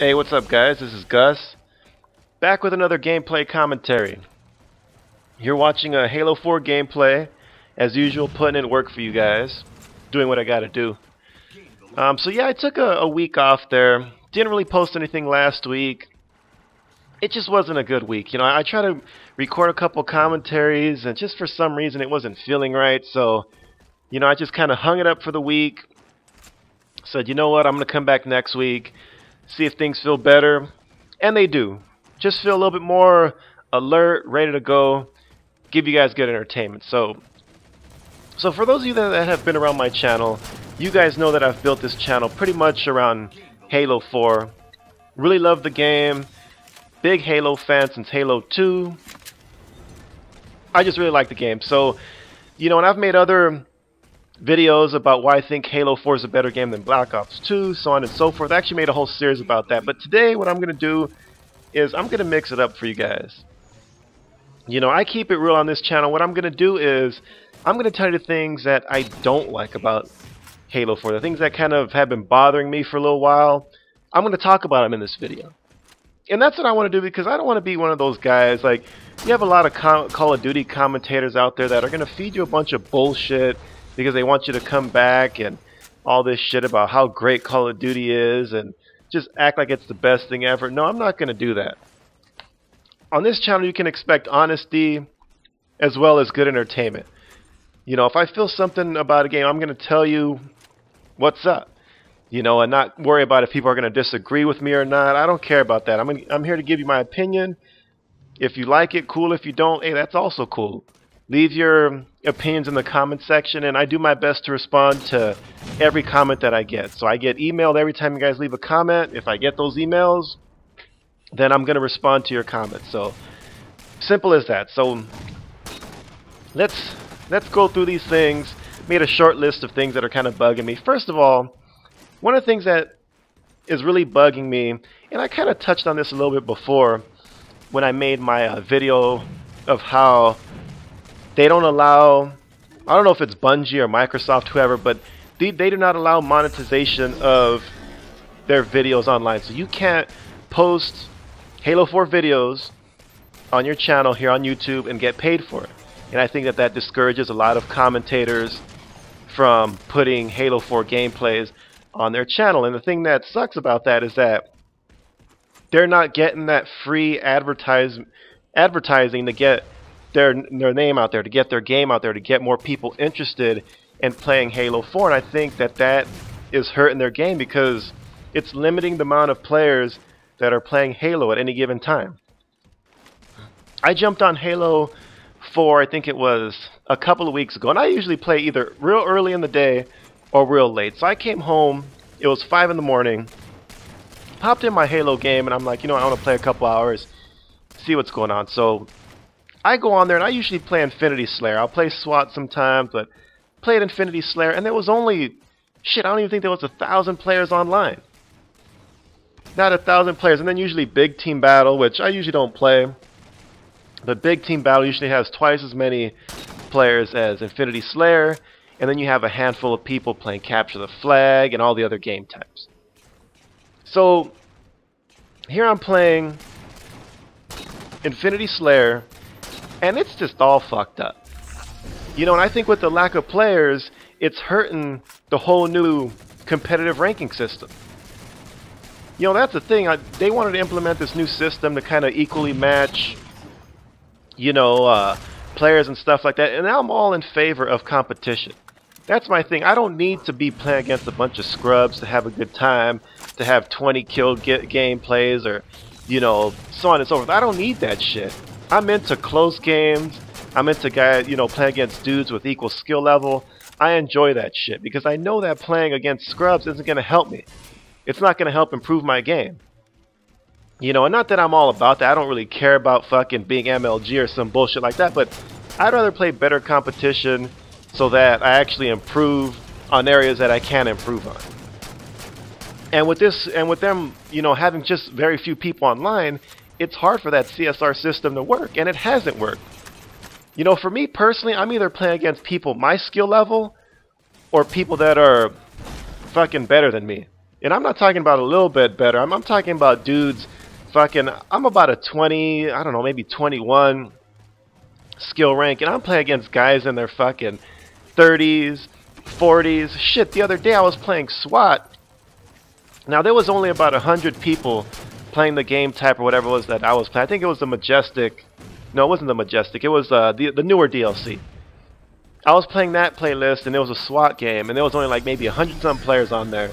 Hey, what's up guys? This is Gus, back with another gameplay commentary. You're watching a Halo 4 gameplay, as usual, putting in work for you guys, doing what I gotta do. So yeah, I took a week off there, didn't really post anything last week. It just wasn't a good week. I tried to record a couple commentaries, and just for some reason it wasn't feeling right, so I just kind of hung it up for the week. Said, you know what, I'm gonna come back next week, see if things feel better, and they do. Just feel a little bit more alert, ready to go, give you guys good entertainment. So for those of you that have been around my channel, you guys know that I've built this channel pretty much around Halo 4. Really love the game, big Halo fan since Halo 2. I just really like the game. So, and I've made other videos about why I think Halo 4 is a better game than Black Ops 2, so on and so forth. I actually made a whole series about that. But today what I'm going to do is I'm going to mix it up for you guys. I keep it real on this channel. What I'm going to do is I'm going to tell you the things that I don't like about Halo 4. The things that kind of have been bothering me for a little while. I'm going to talk about them in this video. And that's what I want to do, because I don't want to be one of those guys. Like, you have a lot of Call of Duty commentators out there that are going to feed you a bunch of bullshit because they want you to come back and all this shit about how great Call of Duty is and just act like it's the best thing ever. No, I'm not going to do that. On this channel you can expect honesty as well as good entertainment. If I feel something about a game, I'm going to tell you what's up. And not worry about if people are going to disagree with me or not. I don't care about that. I'm here to give you my opinion. If you like it, cool. If you don't, hey, that's also cool. Leave your opinions in the comment section, and I do my best to respond to every comment that I get. So I get emailed every time you guys leave a comment. If I get those emails, then I'm going to respond to your comments. So simple as that. So let's go through these things. Made a short list of things that are kind of bugging me. First of all, one of the things that is really bugging me, and I kind of touched on this a little bit before when I made my video of how they don't allow, I don't know if it's Bungie or Microsoft, whoever, but they do not allow monetization of their videos online. So you can't post Halo 4 videos on your channel here on YouTube and get paid for it. And I think that discourages a lot of commentators from putting Halo 4 gameplays on their channel. And the thing that sucks about that is that they're not getting that free advertising to get their name out there, to get their game out there, to get more people interested in playing Halo 4. And I think that is hurting their game, because it's limiting the amount of players that are playing Halo at any given time. I jumped on Halo 4, I think it was a couple of weeks ago, and I usually play either real early in the day or real late. So I came home, it was 5 in the morning, popped in my Halo game, and I'm like, I want to play a couple hours, see what's going on. So I go on there, and I usually play Infinity Slayer. I'll play SWAT sometimes, but played Infinity Slayer, and there was only, I don't even think there was 1,000 players online. Not 1,000 players. And then usually Big Team Battle, which I usually don't play, but Big Team Battle usually has twice as many players as Infinity Slayer, and then you have a handful of people playing Capture the Flag and all the other game types. So here I'm playing Infinity Slayer, and it's just all fucked up. And I think with the lack of players, it's hurting the whole new competitive ranking system. That's the thing. They wanted to implement this new system to kind of equally match, players and stuff like that. And I'm all in favor of competition. That's my thing. I don't need to be playing against a bunch of scrubs to have a good time, to have 20 killed gameplays, or, so on and so forth. I don't need that shit. I'm into close games. I'm into guys, playing against dudes with equal skill level. I enjoy that shit, because I know that playing against scrubs isn't going to help me. It's not going to help improve my game. And not that I'm all about that. I don't really care about fucking being MLG or some bullshit like that, but I'd rather play better competition so that I actually improve on areas that I can improve on. And with them, having just very few people online, it's hard for that CSR system to work, and it hasn't worked. For me personally, I'm either playing against people my skill level or people that are fucking better than me. And I'm not talking about a little bit better. I'm talking about dudes fucking, I'm about a 20, I don't know, maybe 21 skill rank, and I'm playing against guys in their fucking 30s, 40s. Shit, the other day I was playing SWAT. Now there was only about 100 people playing the game type or whatever it was that I was playing. I think it was the Majestic. No, it wasn't the Majestic. It was the newer DLC. I was playing that playlist, and it was a SWAT game, and there was only like maybe 100-some players on there.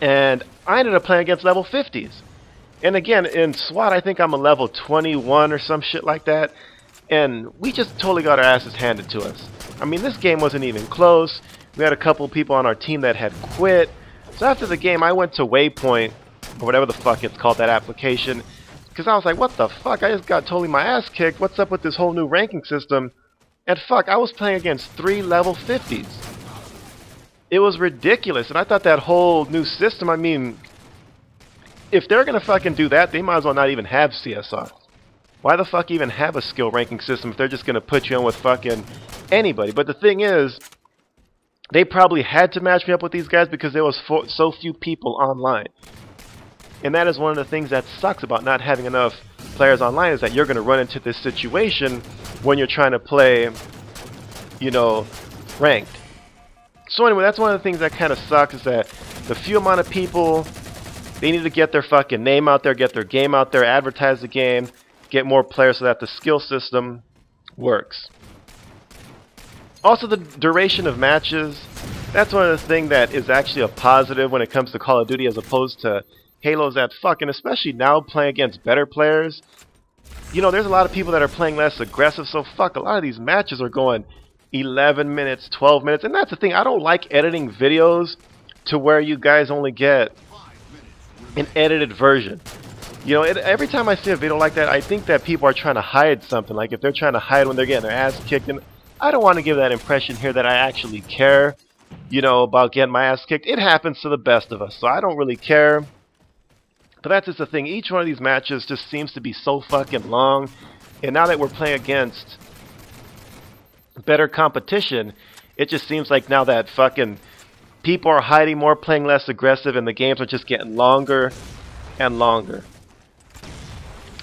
And I ended up playing against level 50s. And again, in SWAT, I think I'm a level 21 or some shit like that. And we just totally got our asses handed to us. I mean, this game wasn't even close. We had a couple people on our team that had quit. So after the game, I went to Waypoint, or whatever the fuck it's called, that application. Because I was like, what the fuck? I just got totally my ass kicked. What's up with this whole new ranking system? And fuck, I was playing against 3 level 50s. It was ridiculous. And I thought that whole new system, I mean, if they're going to fucking do that, they might as well not even have CSR. Why the fuck even have a skill ranking system if they're just going to put you in with fucking anybody? But the thing is, they probably had to match me up with these guys because there was so few people online. And that is one of the things that sucks about not having enough players online, is that you're going to run into this situation when you're trying to play, you know, ranked. So anyway, that's one of the things that kind of sucks, is that the few amount of people, they need to get their fucking name out there, get their game out there, advertise the game, get more players so that the skill system works. Also, the duration of matches, that's one of the things that is actually a positive when it comes to Call of Duty as opposed to Halo's that fucking, especially now playing against better players. You know, there's a lot of people that are playing less aggressive, so fuck, a lot of these matches are going 11 minutes, 12 minutes, and that's the thing, I don't like editing videos to where you guys only get an edited version. You know, every time I see a video like that, I think that people are trying to hide something. Like if they're trying to hide when they're getting their ass kicked, and I don't want to give that impression here that I actually care, you know, about getting my ass kicked. It happens to the best of us, so I don't really care. But that's just the thing. Each one of these matches just seems to be so fucking long. And now that we're playing against better competition, it just seems like now that fucking people are hiding more, playing less aggressive, and the games are just getting longer and longer.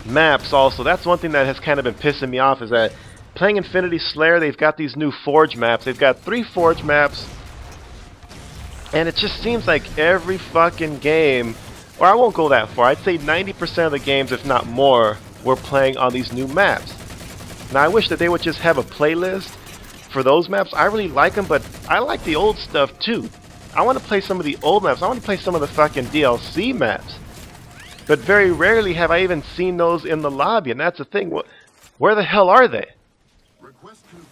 Maps also, that's one thing that has kind of been pissing me off, is that playing Infinity Slayer, they've got these new Forge maps. They've got 3 Forge maps, and it just seems like every fucking game, or I won't go that far, I'd say 90% of the games, if not more, we're playing on these new maps. Now I wish that they would just have a playlist for those maps. I really like them, but I like the old stuff too. I want to play some of the old maps. I want to play some of the fucking DLC maps. But very rarely have I even seen those in the lobby, and that's the thing. Where the hell are they?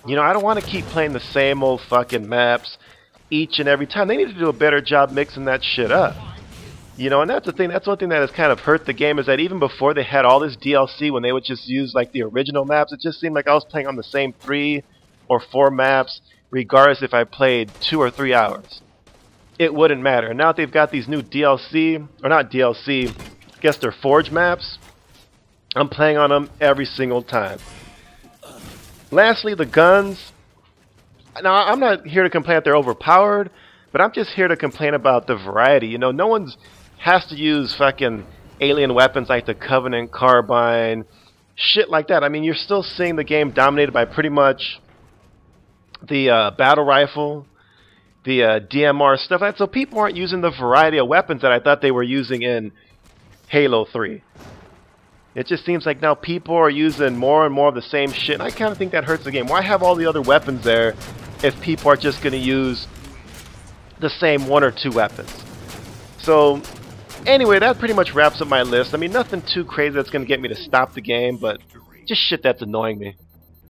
You know, I don't want to keep playing the same old fucking maps each and every time. They need to do a better job mixing that shit up. You know, and that's the thing. That's one thing that has kind of hurt the game, is that even before they had all this DLC, when they would just use like the original maps, it just seemed like I was playing on the same 3 or 4 maps, regardless if I played 2 or 3 hours. It wouldn't matter. And now that they've got these new DLC, or not DLC, I guess they're Forge maps, I'm playing on them every single time. Lastly, the guns. Now, I'm not here to complain that they're overpowered, but I'm just here to complain about the variety. You know, no one's has to use fucking alien weapons like the Covenant carbine, shit like that. I mean, you're still seeing the game dominated by pretty much the battle rifle, the DMR stuff. So people aren't using the variety of weapons that I thought they were using in Halo 3. It just seems like now people are using more and more of the same shit, and I kind of think that hurts the game. Why have all the other weapons there if people are just going to use the same 1 or 2 weapons? So anyway, that pretty much wraps up my list. I mean, nothing too crazy that's going to get me to stop the game, but just shit that's annoying me.